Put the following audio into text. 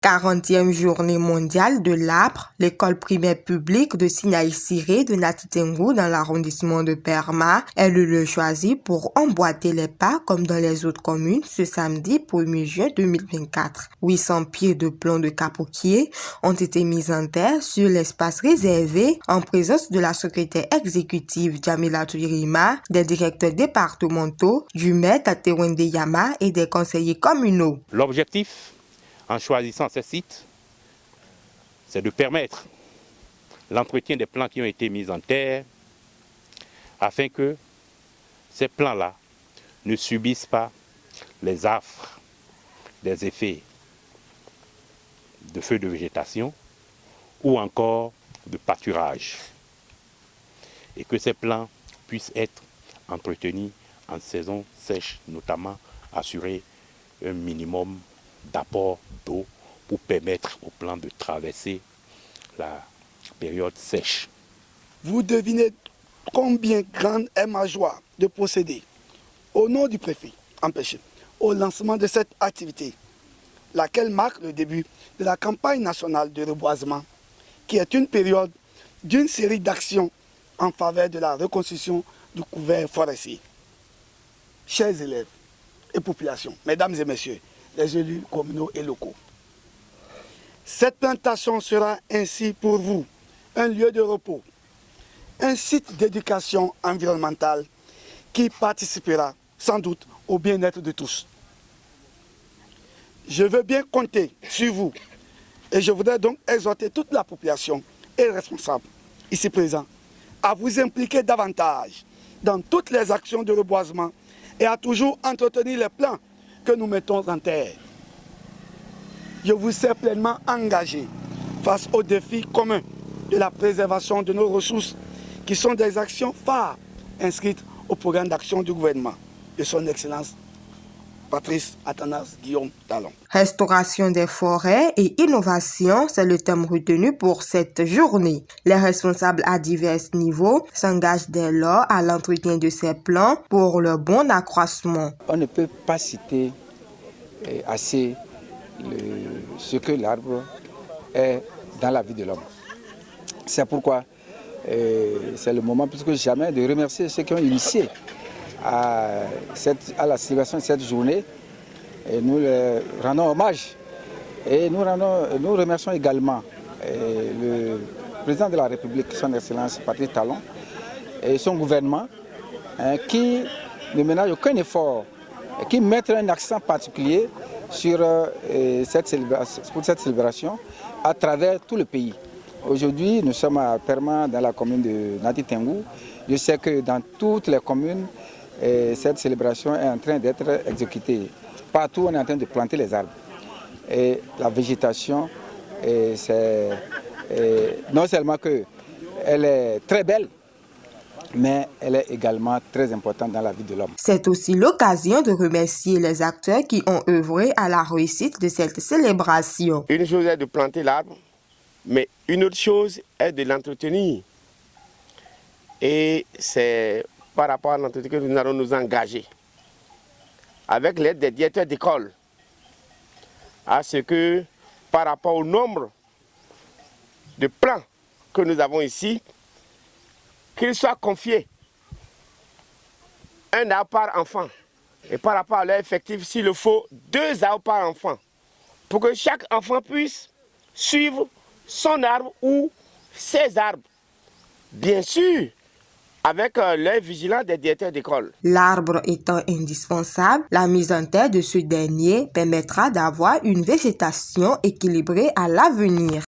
40e journée mondiale de l'arbre, l'école primaire publique de Sinaï Siré de Nati Tengou dans l'arrondissement de Perma est le lieu choisi pour emboîter les pas comme dans les autres communes ce samedi 1er juin 2024. 800 pieds de plants de capoquier ont été mis en terre sur l'espace réservé en présence de la secrétaire exécutive Jamila Touirima, des directeurs départementaux, du maire Taterwende Yama et des conseillers communaux. L'objectif en choisissant ces sites, c'est de permettre l'entretien des plants qui ont été mis en terre afin que ces plants-là ne subissent pas les affres des effets de feux de végétation ou encore de pâturage et que ces plants puissent être entretenus en saison sèche, notamment assurer un minimum d'apport d'eau pour permettre aux plants de traverser la période sèche. Vous devinez combien grande est ma joie de procéder, au nom du préfet, empêché, au lancement de cette activité, laquelle marque le début de la campagne nationale de reboisement, qui est une période d'une série d'actions en faveur de la reconstruction du couvert forestier. Chers élèves et populations, mesdames et messieurs, les élus communaux et locaux, cette plantation sera ainsi pour vous un lieu de repos, un site d'éducation environnementale qui participera sans doute au bien-être de tous. Je veux bien compter sur vous et je voudrais donc exhorter toute la population et les responsables ici présents à vous impliquer davantage dans toutes les actions de reboisement et à toujours entretenir les plants que nous mettons en terre. Je vous sais pleinement engagé face aux défis communs de la préservation de nos ressources qui sont des actions phares inscrites au programme d'action du gouvernement de son Excellence Patrice Athanas Guillaume Talon. Restauration des forêts et innovation, c'est le thème retenu pour cette journée. Les responsables à divers niveaux s'engagent dès lors à l'entretien de ces plants pour leur bon accroissement. On ne peut pas citer assez ce que l'arbre est dans la vie de l'homme. C'est pourquoi c'est le moment plus que jamais de remercier ceux qui ont initié à la célébration de cette journée. Et nous leur rendons hommage et nous remercions également le président de la République, son Excellence Patrice Talon, et son gouvernement qui ne ménage aucun effort, qui mettent un accent particulier sur cette célébration à travers tout le pays. Aujourd'hui, nous sommes à Perma, dans la commune de Nati Tengou. Je sais que dans toutes les communes, cette célébration est en train d'être exécutée. Partout, on est en train de planter les arbres. Et la végétation, non seulement qu'elle est très belle, mais elle est également très importante dans la vie de l'homme. C'est aussi l'occasion de remercier les acteurs qui ont œuvré à la réussite de cette célébration. Une chose est de planter l'arbre, mais une autre chose est de l'entretenir. Et c'est par rapport à l'entretien que nous allons nous engager, avec l'aide des directeurs d'école, à ce que par rapport au nombre de plants que nous avons ici, qu'ils soient confiés un arbre par enfant. Et par rapport à leur effectif, s'il le faut, 2 arbres par enfant. Pour que chaque enfant puisse suivre son arbre ou ses arbres. Bien sûr, avec l'œil vigilant des directeurs d'école. L'arbre étant indispensable, la mise en terre de ce dernier permettra d'avoir une végétation équilibrée à l'avenir.